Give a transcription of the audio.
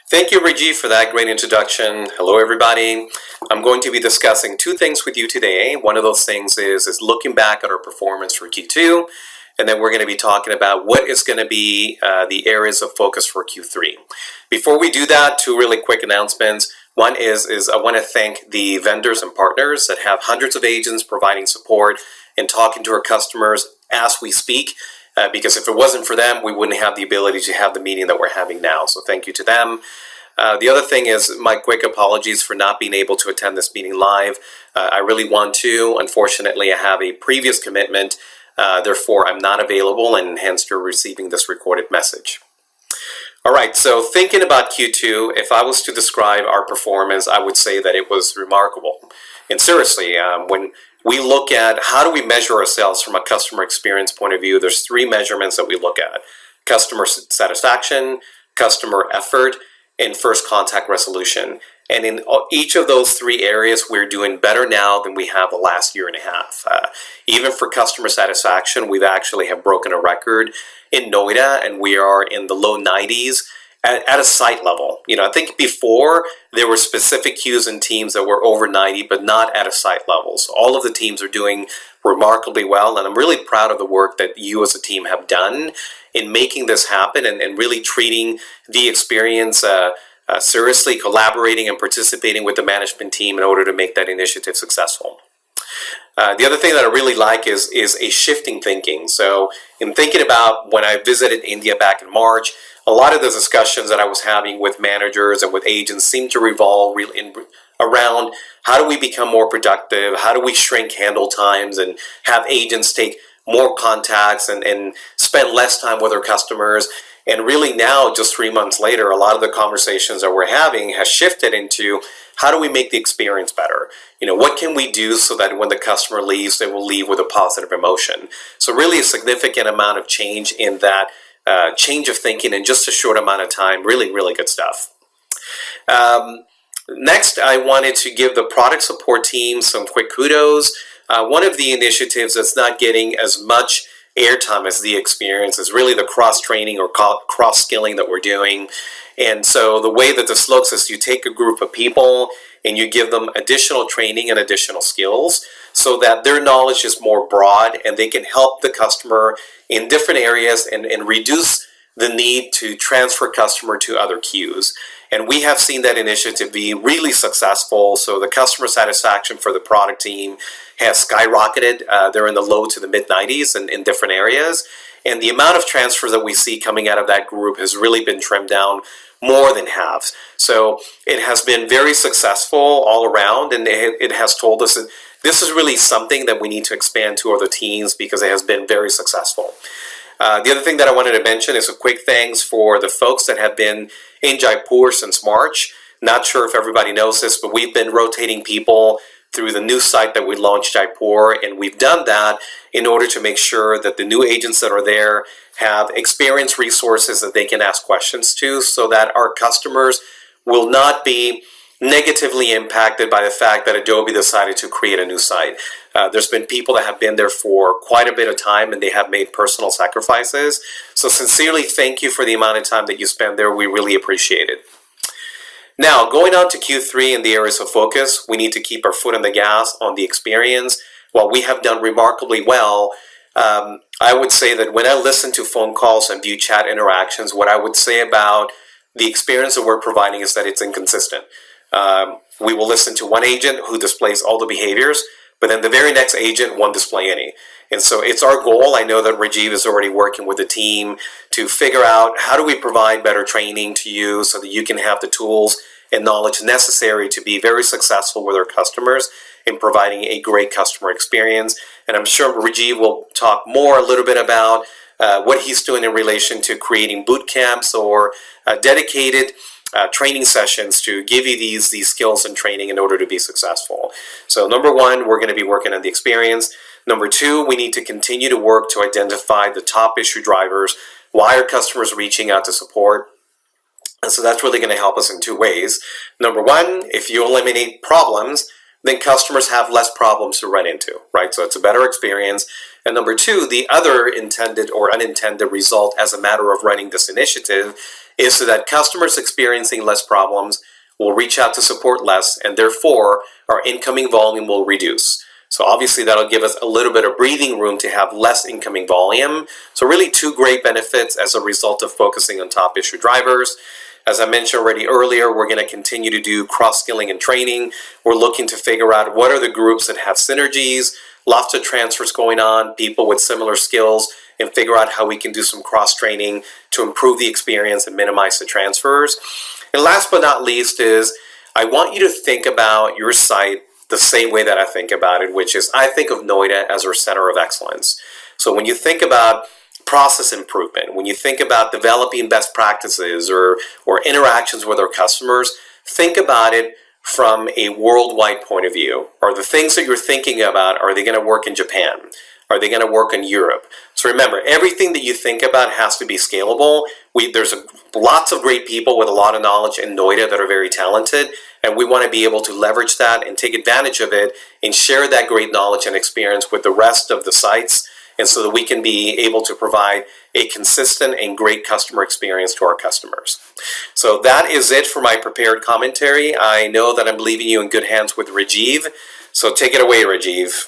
Thank you, Rajiv, for that great introduction. Hello, everybody. I'm going to be discussing two things with you today. One of those things is looking back at our performance for Q2, and then we're going to be talking about what is going to be the areas of focus for Q3. Before we do that, two really quick announcements. One is I want to thank the vendors and partners that have hundreds of agents providing support and talking to our customers as we speak. Because if it wasn't for them, we wouldn't have the ability to have the meeting that we're having now. So thank you to them. The other thing is my quick apologies for not being able to attend this meeting live. I really want to. Unfortunately, I have a previous commitment. Therefore, I'm not available, and hence you're receiving this recorded message. All right, so thinking about Q2, if I was to describe our performance, I would say that it was remarkable. And seriously, when we look at how do we measure ourselves from a customer experience point of view, there's three measurements that we look at: customer satisfaction, customer effort, and first contact resolution. And in each of those three areas, we're doing better now than we have the last year and a half. Even for customer satisfaction, we've actually have broken a record in Noida, and we are in the low 90s at a site level. I think before there were specific queues and teams that were over 90, but not at a site level. So all of the teams are doing remarkably well, and I'm really proud of the work that you as a team have done in making this happen and really treating the experience seriously, collaborating and participating with the management team in order to make that initiative successful. The other thing that I really like is a shifting thinking. So in thinking about when I visited India back in March, a lot of the discussions that I was having with managers and with agents seemed to revolve around how do we become more productive, how do we shrink handle times and have agents take more contacts and spend less time with our customers. And really now, just 3 months later, a lot of the conversations that we're having has shifted into how do we make the experience better? What can we do so that when the customer leaves, they will leave with a positive emotion? So really a significant amount of change in that change of thinking in just a short amount of time. Really, really good stuff. Next, I wanted to give the product support team some quick kudos. One of the initiatives that's not getting as much airtime as the experience is really the cross-training or cross-skilling that we're doing. And so the way that this looks is you take a group of people and you give them additional training and additional skills so that their knowledge is more broad and they can help the customer in different areas and reduce the need to transfer customer to other queues. And we have seen that initiative be really successful. So the customer satisfaction for the product team has skyrocketed. They're in the low to the mid 90s in different areas. And the amount of transfers that we see coming out of that group has really been trimmed down more than half. So it has been very successful all around, and it has told us that this is really something that we need to expand to other teams because it has been very successful. The other thing that I wanted to mention is a quick thanks for the folks that have been in Jaipur since March. Not sure if everybody knows this, but we've been rotating people through the new site that we launched, Jaipur, and we've done that in order to make sure that the new agents that are there have experienced resources that they can ask questions to so that our customers will not be negatively impacted by the fact that Adobe decided to create a new site. There's been people that have been there for quite a bit of time and they have made personal sacrifices. So sincerely, thank you for the amount of time that you spend there. We really appreciate it. Now, going on to Q3 and the areas of focus, we need to keep our foot on the gas on the experience. While we have done remarkably well, I would say that when I listen to phone calls and view chat interactions, what I would say about the experience that we're providing is that it's inconsistent. We will listen to one agent who displays all the behaviors, but then the very next agent won't display any. And so it's our goal. I know that Rajiv is already working with the team to figure out how do we provide better training to you so that you can have the tools and knowledge necessary to be very successful with our customers in providing a great customer experience. And I'm sure Rajiv will talk more a little bit about what he's doing in relation to creating boot camps or dedicated training sessions to give you these skills and training in order to be successful. So number one, we're going to be working on the experience. Number two, we need to continue to work to identify the top issue drivers. Why are customers reaching out to support? And so that's really going to help us in two ways. Number one, if you eliminate problems, then customers have less problems to run into, right? So it's a better experience. And number two, the other intended or unintended result as a matter of running this initiative is so that customers experiencing less problems will reach out to support less, and therefore our incoming volume will reduce. So obviously that'll give us a little bit of breathing room to have less incoming volume. So really two great benefits as a result of focusing on top issue drivers. As I mentioned already earlier, we're going to continue to do cross-skilling and training. We're looking to figure out what are the groups that have synergies, lots of transfers going on, people with similar skills, and figure out how we can do some cross-training to improve the experience and minimize the transfers. And last but not least is I want you to think about your site the same way that I think about it, which is I think of Noida as our center of excellence. So when you think about process improvement, when you think about developing best practices or interactions with our customers, think about it from a worldwide point of view. Are the things that you're thinking about, are they going to work in Japan? Are they going to work in Europe? So remember, everything that you think about has to be scalable. There's lots of great people with a lot of knowledge in Noida that are very talented, and we want to be able to leverage that and take advantage of it and share that great knowledge and experience with the rest of the sites, and so that we can be able to provide a consistent and great customer experience to our customers. So that is it for my prepared commentary. I know that I'm leaving you in good hands with Rajiv, so take it away, Rajiv.